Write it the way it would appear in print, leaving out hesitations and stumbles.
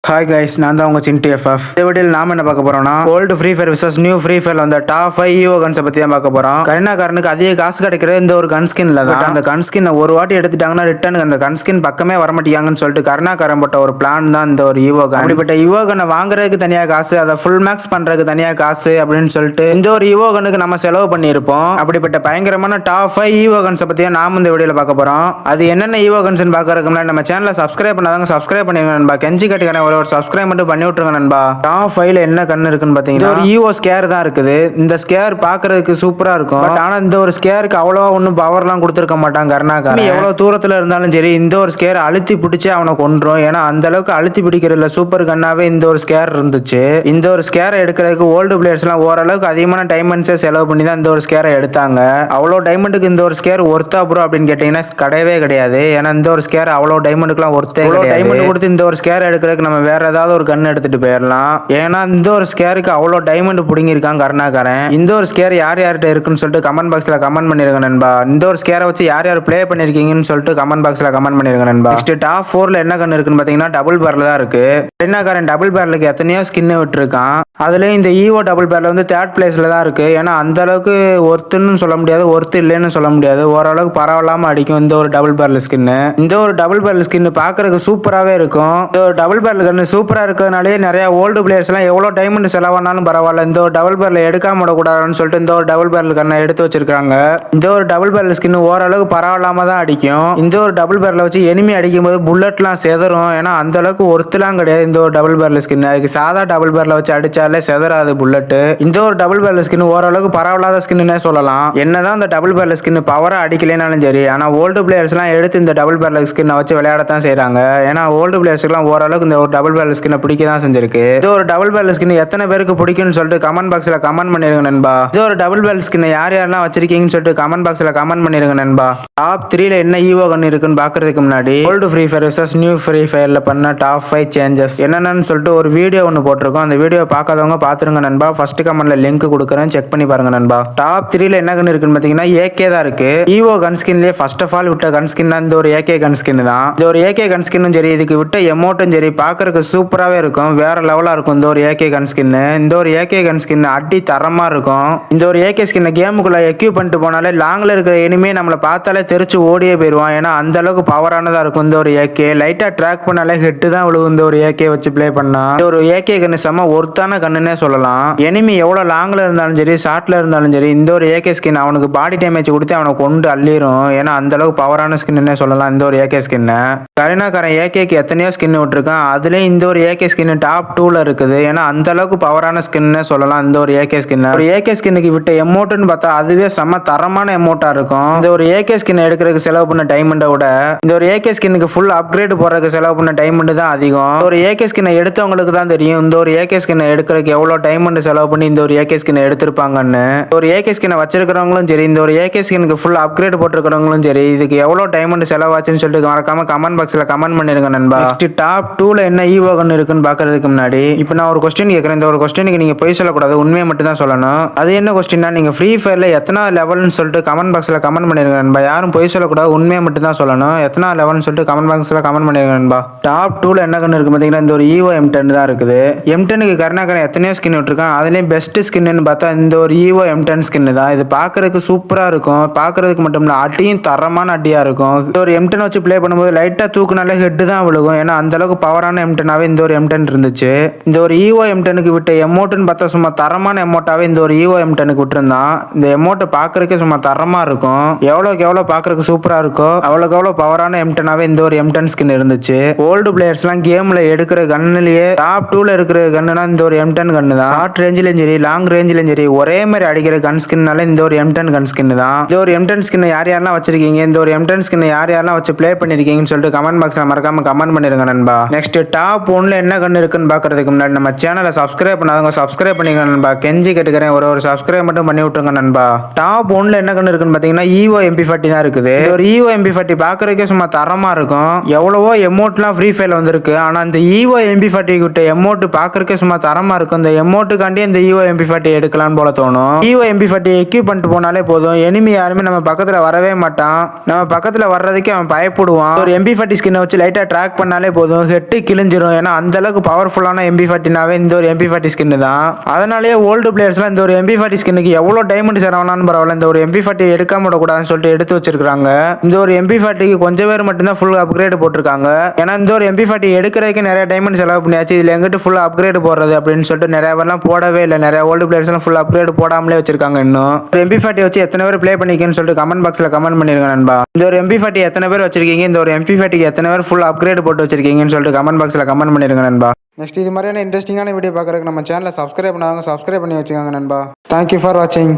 Hi guys, நான் தான் உங்க சின்ட்டு எஃப்எஃப். இந்த வீடியோவில் நாம என்ன பார்க்க போறோம்னா, old Free Fire versus new Free Fire வந்த டாப் 5 ஈவோ கன்ஸை பத்தி தான் பார்க்க போறோம். கருணாகரனுக்கு அதிக காசு கிடைக்கிறது இந்த ஒரு கன் ஸ்கின்ல தான். அந்த கன் ஸ்கின் ஒரு வாட்டி எடுத்துட்டாங்கன்னா ரிட்டர்னுக்கு அந்த கன் ஸ்கின் பக்கமே வர மாட்டேங்காங்கன்னு சொல்லிட்டு கருணாகரன் போட்ட ஒரு பிளான் தான் இந்த ஒரு ஈவோ கன். அப்படிப்பட்ட ஈவோ கன்னை வாங்குறதுக்கு தனியா காசு, அதை ஃபுல் மேக்ஸ் பண்றதுக்கு தனியா காசு அப்படின்னு சொல்லிட்டு இந்த ஒரு ஈவோ கன்னுக்கு நம்ம செலவு பண்ணியிருப்போம். அப்படிப்பட்ட பயங்கரமான டாப் 5 ஈவோ கன்ஸை பத்தி நாம இந்த வீடியோல பார்க்க போறோம். அது என்னென்ன ஈவோ கன்ஸ்னு பார்க்கறதுக்கு முன்னாடி நம்ம சேனலை சப்ஸ்கிரைப் பண்ணாதவங்க சப்ஸ்கிரைப் பண்ணிருங்க நண்பா. கெஞ்சி கட்டுக்கிறேன், ஒரு சப்ஸ்கிரைப் மட்டும் பண்ணி விட்டுருங்க நண்பா. டாப் 5ல என்ன கன் இருக்குன்னு பாத்தீங்கன்னா ஒரு ஈவோ ஸ்கேர் தான் இருக்குது. இந்த ஸ்கேர் பாக்குறதுக்கு சூப்பரா இருக்கும். பட் ஆனா இந்த ஒரு ஸ்கேருக்கு அவ்வளவா ஒன்னும் பவர்லாம் கொடுத்துருக்க மாட்டாங்க கருணாகரன். எவ்வளவு தூரத்துல இருந்தாலும் சரி இந்த ஒரு ஸ்கேர் அழுத்தி பிடிச்சு அவனை கொன்றும். ஏன்னா அந்த அளவுக்கு அழுத்தி பிடிக்கிறதுல சூப்பர் கன்னாவே இந்த ஒரு ஸ்கேர் இருந்துச்சு. இந்த ஒரு ஸ்கேரை எடுக்கிறதுக்கு ஓல்டு பிளேயர்ஸ் எல்லாம் ஓரளவுக்கு அதிகமான டைமண்ட்ஸை செலவு பண்ணி தான் இந்த ஒரு ஸ்கேரை எடுத்தாங்க. அவ்வளோ டைமண்டுக்கு இந்த ஒரு ஸ்கேர் ஒர்த்தா ப்ரோ அப்படின்னு கேட்டீங்கன்னா கிடையவே கிடையாது. ஏன்னா இந்த ஒரு ஸ்கேர் அவ்வளோ டைமண்டுக்குலாம் ஒர்த்தே கிடையாது. டைமண்ட் கொடுத்து இந்த ஒரு ஸ்கேர் எடுக்கிறதுக்கு நம்ம வேற ஏதாவது ஒரு கன் எடுத்துட்டு போயிடலாம். ஏன்னா இந்த ஒரு ஸ்கேருக்கு அவ்வளோ டைமண்ட் புடிங்கிருக்காங்க கருணாகரன். இந்த ஒரு ஸ்கேர் யார் யார்கிட்ட இருக்குன்னு சொல்லிட்டு கமெண்ட் பாக்ஸ்ல கமெண்ட் பண்ணிருங்க நண்பா. இந்த ஒரு ஸ்கேரை வச்சு யார் யார் பிளே பண்ணிருக்கீங்கன்னு சொல்லிட்டு கமெண்ட் பாக்ஸ்ல கமெண்ட் பண்ணிருங்க நண்பா. நெக்ஸ்ட் டாப் 4ல என்ன கன் இருக்குன்னு பாத்தீங்கன்னா டபுள் பேரல் தான் இருக்கு. கருணாகரன் டபுள் பேரலுக்கு எத்தனையோ ஸ்கின் விட்டுருக்கான். அதுலயும் இந்த ஈவோ டபுள் பேரல் வந்து 3rd பிளேஸ்ல தான் இருக்கு. ஏன்னா அந்த அளவுக்கு ஒர்த்துன்னு சொல்ல முடியாது, ஒர்த்து இல்லைன்னு சொல்ல முடியாது, ஓரளவுக்கு பரவாயில்லாம அடிக்கும் இந்த ஒரு டபுள் பேரல் ஸ்கின். இந்த ஒரு டபுள் பேரல் ஸ்கின் பாக்குறதுக்கு சூப்பராகவே இருக்கும். இந்த ஒரு டபுள் பேரல் கன் சூப்பரா இருக்கிறதுனாலே நிறைய ஓல்டு பிளேயர்ஸ் எல்லாம் எவ்வளவு டைமண்ட் செலவானாலும் பரவாயில்ல இந்த ஒரு டபுள் பேரல் எடுக்காம விடக்கூடாதுன்னு சொல்லிட்டு இந்த ஒரு டபுள் பேரல் கண்ணை எடுத்து வச்சிருக்காங்க. இந்த ஒரு டபுள் பேரல் ஸ்கின் ஓரளவுக்கு பரவாயில்லாம தான் அடிக்கும். இந்த ஒரு டபுள் பேரலை வச்சு எனிமி அடிக்கும் போது புல்லட்லாம் செதறும். ஏன்னா அந்த அளவுக்கு ஒருத்தலாம் கிடையாது இந்த ஒரு டபுள் பேரல் ஸ்கின். அதுக்கு சாதா டபுள் பேரலை வச்சு அடிச்சாலே செதறாது புல்லட். இந்த ஒரு டபுள் பேரல் ஸ்கின் ஓரளவுக்கு பரவாயில்லாத ஸ்கின்னே சொல்லலாம். என்னதான் இந்த டபுள் பேரல் ஸ்கின் பவரா அடிக்கலைனாலும் சரி, ஆனா ஓல்டு பிளேயர்ஸ் எல்லாம் எடுத்து இந்த டபுள் பேரல் ஸ்கின்னை வச்சு விளையாடத்தான் செய்யறாங்க. ஏன்னா ஓல்டு பிளேயர்ஸ் எல்லாம் ஓரளவுக்கு இந்த ஒரு டபுள் பேரல் ஸ்கின்னை பிடிக்க தான் செஞ்சிருக்கு. இது ஒரு டபுள் பேரல் ஸ்கின் எத்தனை பேருக்கு பிடிக்கும்னு சொல்லிட்டு கமெண்ட் பாக்ஸ்ல கமெண்ட் பண்ணிருங்க நண்பா. இது ஒரு டபுள் பேரல் ஸ்கின் யார் யாரெல்லாம் வச்சிருக்கீங்கன்னு சொல்லிட்டு கமெண்ட் பாக்ஸ்ல கமெண்ட் பண்ணிருங்க நண்பா. டாப் 3ல என்ன ஈவோ கன் இருக்குன்னு பாக்குறதுக்கு முன்னாடி old Free Fire versus new Free ஃபயர்ல பண்ண டாப் 5 சேஞ்சஸ் என்னென்னு சொல்லிட்டு ஒரு வீடியோ ஒன்று போட்டிருக்கோம். அந்த வீடியோ பார்க்காதவங்க பாத்துருங்க நண்பா. ஃபர்ஸ்ட் கமெண்ட்ல லிங்க் கொடுக்குறேன், செக் பண்ணி பாருங்க நண்பா. டாப் 3ல என்ன கன் இருக்குன்னு பாத்தீங்கன்னா ஏகே தான் இருக்கு. ஈவோ கன் ஸ்கின்லயே ஃபர்ஸ்ட் ஆஃப் ஆல் விட்ட கன் ஸ்கின் இந்த ஒரு ஏகே கன் ஸ்கின் தான். இந்த ஒரு ஏகே கன் ஸ்கின்னும் சரி, இதுக்கு விட்ட எமோட்டும் சரி பாக்குறதுக்கு சூப்பராகவே இருக்கும், வேற லெவலா இருக்கும். இந்த ஒரு ஏகே கன் ஸ்கின், இந்த ஒரு ஏகே கன் ஸ்கின் அடி தரமா இருக்கும். இந்த ஒரு ஏகே ஸ்கின் கேமுக்குள்ள எக்யூப் பண்ணிட்டு போனாலே லாங்ல இருக்கிற எனிமே நம்மளை பார்த்தாலே தெரிச்சு ஓடியே போயிடுவான். ஏன்னா அந்த அளவுக்கு பவரானதா இருக்கும் இந்த ஒரு ஏகே. லைட்டா ட்ராக் பண்ணாலே ஹெட் தான் விழுவும் இந்த ஒரு ஏகே வச்சு பிளே பண்ணா. இந்த ஒரு ஏகே கன்னு செம்ம ஒருத்தான கண்ணுன்னே சொல்லலாம். எனிமி எவ்வளவு லாங்ல இருந்தாலும் சரி, ஷார்ட்ல இருந்தாலும் சரி, இந்த ஒரு ஏகே ஸ்கின் அவனுக்கு பாடி டேமேஜ் கொடுத்து அவனை கொண்டு அள்ளிரும். ஏன்னா அந்த அளவுக்கு பவரான ஸ்கின்னே சொல்லலாம் இந்த ஒரு ஏகே ஸ்கின். கருணாகரன் ஏகேக்கு எத்தனையோ ஸ்கின் விட்டுருக்கான். அதுலயும் இந்த ஒரு ஏகே ஸ்கின் டாப் 2ல இருக்குது. ஏன்னா அந்த அளவுக்கு பவரான ஸ்கின்னே சொல்லலாம் இந்த ஒரு ஏகே ஸ்கின். ஒரு ஏகே ஸ்கின்னுக்கு விட்ட எமோட்னு பார்த்தா அதுவே செம்ம தரமான எமோட்டா இருக்கும். இந்த ஒரு ஏகே ஸ்கின் எடுக்கிறதுக்கு செலவு பண்ண டைமண்டை விட இந்த ஒரு ஏகே ஸ்கின்னுக்கு ஃபுல் அப்கிரேட் போறதுக்கு செலவு பண்ண டைமண்ட் தான் அதிகம். ஒரு ஏகே ஸ்கின்னை எடுத்தவங்களுக்கு தான் தெரியும் இந்த ஒரு ஏகே ஸ்கின்னை எடுக்கிறதுக்கு எவ்வளவு டைமண்ட் செலவு பண்ணி இந்த ஒரு ஏகே ஸ்கின்னை எடுத்திருப்பாங்கன்னு. ஒரு ஏகே ஸ்கின்னை வச்சிருக்கிறவங்களும் சரி, இந்த ஒரு ஏகே ஸ்கின்னுக்கு ஃபுல் அப்கிரேட் போட்டிருக்கிறவங்களும் சரி, இதுக்கு எவ்வளவு டைமண்ட் செலவாச்சுன்னு சொல்லிட்டு மறக்காம கமெண்ட் பாக்ஸ்ல கமெண்ட் பண்ணிருங்க நண்பா. டாப் 2ல என்ன ஈவோ கன் இருக்குன்னு பாக்குறதுக்கு முன்னாடி இப்போ நான் ஒரு கொஸ்டின் கேட்கறேன். இந்த ஒரு கொஸ்டினுக்கு நீங்க பொய் சொல்லக்கூடாது, உண்மையை மட்டும் தான் சொல்லணும். அது என்ன கொஸ்டின்னா, நீங்க ஃப்ரீ ஃபயர்ல எத்தனை லெவல்னு சொல்லிட்டு கமெண்ட் பாக்ஸ்ல கமெண்ட் பண்ணிருங்க நண்பா. யாரும் பொய் சொல்லக்கூடாது, உண்மையை மட்டும் தான் சொல்லணும். எத்தனை லெவல்னு சொல்லிட்டு கமெண்ட் பாக்ஸ்ல கமெண்ட் பண்ணிருங்க நண்பா. டாப் 2ல என்ன கன் இருக்கு பாத்தீங்கன்னா இந்த ஒரு ஈவோ M10 தான் இருக்குது. M10க்கு கருணாகரன் எத்தனையோ ஸ்கின் விட்டுருக்கான். அதுலயும் பெஸ்ட் ஸ்கின்னு பார்த்தா இந்த ஒரு ஈவோ M10 ஸ்கின் தான். இது பாக்குறதுக்கு சூப்பரா இருக்கும். பாக்குறதுக்கு மட்டும் இல்ல அடியும் தரமான அடியா இருக்கும். இந்த ஒரு M10 வச்சு பிளே பண்ணும்போது லைட்டா தூக்குனாலே ஹெட் தான் விழுகும். ஏன்னா அந்த அளவுக்கு பவரான M10ஆவே இந்த ஒரு M10 இருந்துச்சு. இந்த ஒரு ஈவோ M10க்கு விட்ட எமோட்னு பார்த்தா சும்மா தரமான எமோட்டாவே இந்த ஒரு ஈவோ M10க்கு விட்டுருந்தான். இந்த எமோட்டை பாக்குறதுக்கே சும்மா தரமா இருக்கும். எவ்வளவுக்கு எவ்வளவு பாக்குறதுக்கு சூப்பரா இருக்கும், அவ்வளவுக்கு எவ்வளவு பவரான M10ஆவே இந்த ஒரு M10 ஸ்கின் இருந்துச்சு. ஓல்டு பிளேயர்ஸ் எல்லாம் கேம்ல எடுக்கிற கன்னுலயே டாப் 2ல இருக்கிற கன்னுனா இந்த ஒரு M10 கன்னு தான். ஷார்ட் ரேஞ்சிலும் சரி, லாங் ரேஞ்சிலும் சரி, ஒரே மாதிரி அடிக்கிற கன் ஸ்கின்னால இந்த ஒரு M10 கன் ஸ்கின் தான். இந்த ஒரு M10 ஸ்கின் யார் யாரெல்லாம் வச்சிருக்கீங்க, இந்த ஒரு M10 ஸ்கின் யார் யாரெல்லாம் வச்சு பிளே பண்ணிருக்கீங்கன்னு சொல்லிட்டு கமெண்ட் பாக்ஸ்ல மறக்காம கமெண்ட் பண்ணிருங்க நண்பா. நெக்ஸ்ட் டாப் 1ல என்ன கன் இருக்குன்னு பாக்குறதுக்கு முன்னாடி நம்ம சேனலை சப்ஸ்கிரைப் பண்ணாதவங்க சப்ஸ்கிரைப் பண்ணிங்க நண்பா. கெஞ்சி கேட்டுக்கிறேன், ஒரு சப்ஸ்கிரைப் மட்டும் பண்ணி விட்டுருங்க நண்பா. டாப் 1ல என்ன கன் இருக்குன்னு பாத்தீங்கன்னா ஈவோ MP40 தான் இருக்குது. ஒரு ஈவோ MP40 பாக்குறதுக்கே சும்மா தரமா இருக்கும். எவ்வளவோ எமோட்லாம் ஃப்ரீ ஃபயர்ல வந்திருக்கு. ஆனா இந்த ஈவோ MP40 கிட்ட எமோட் பாக்குறதுக்கே சும்மா தரமா இருக்கும். இந்த எமௌண்ட்டுக்காண்டி இந்த ஈவோ MP40 எடுக்கலாம்னு போல தோணும். ஈவோ MP40 எக்யூப் பண்ணிட்டு போனாலே போதும், எனிமி யாருமே நம்ம பக்கத்துல வரவே மாட்டான். நம்ம பக்கத்துல வர்றதுக்கு அவன் பயப்படுவான். ஒரு MP40 ஸ்கின்னை வச்சு லைட்டா ட்ராக் பண்ணாலே போதும், ஹெட்டு கிழிஞ்சிரும். ஏன்னா அந்த அளவுக்கு பவர்ஃபுல்லான MP40னாவே இந்த ஒரு MP40 ஸ்கின் தான். அதனாலேயே ஓல்டு பிளேயர்ஸ்லாம் இந்த ஒரு MP40 ஸ்கின்னுக்கு எவ்வளவு டைமண்ட் செலவானாலும் பரவாயில்ல, இந்த ஒரு MP40 எடுக்காம விடக்கூடாதுன்னு சொல்லிட்டு எடுத்து வச்சிருக்காங்க. இந்த ஒரு MP40க்கு கொஞ்சம் பேர் மட்டும்தான் ஃபுல் அப்கிரேட் போட்டிருக்காங்க. ஏன்னா இந்த ஒரு MP40 எடுக்கிறதுக்கு நிறைய டைமண்ட் செலவு பண்ணியாச்சு, இதுல எங்கிட்ட ஃபுல் அப்கிரேட் போடுறது அப்படின்னு சொல்லிட்டு நிறைய பேர்லாம் போடவே இல்லை. நிறைய ஓல்டு பிளேயர்ஸ் எல்லாம் ஃபுல் அப்கிரேட் போடாமலே வச்சிருக்காங்க. இன்னும் ஒரு MP40 வச்சு எத்தனை பேர் ப்ளே பண்ணிக்கன்னு சொல்லிட்டு கமெண்ட் பாக்ஸ்ல கமெண்ட் பண்ணிருங்க நண்பா. இந்த ஒரு MP40 எத்தனை பேர் வச்சிருக்கீங்க, இந்த ஒரு MP40க்கு எத்தனை பேர் ஃபுல் அப்கிரேட் போட்டு வச்சிருக்கீங்கன்னு சொல்லிட்டு கமெண்ட் பாக்ஸ்ல கமெண்ட் பண்ணிருங்க நண்பா. நெக்ஸ்ட் இது மாதிரியான இன்ட்ரெஸ்டிங்கான வீடியோ பார்க்கறதுக்கு நம்ம சேனலை சப்ஸ்கிரைப் பண்ணாங்க, சப்ஸ்கிரைப் பண்ணி வச்சுக்கோங்க நண்பா. தேங்க்யூ ஃபார் வாட்சிங்.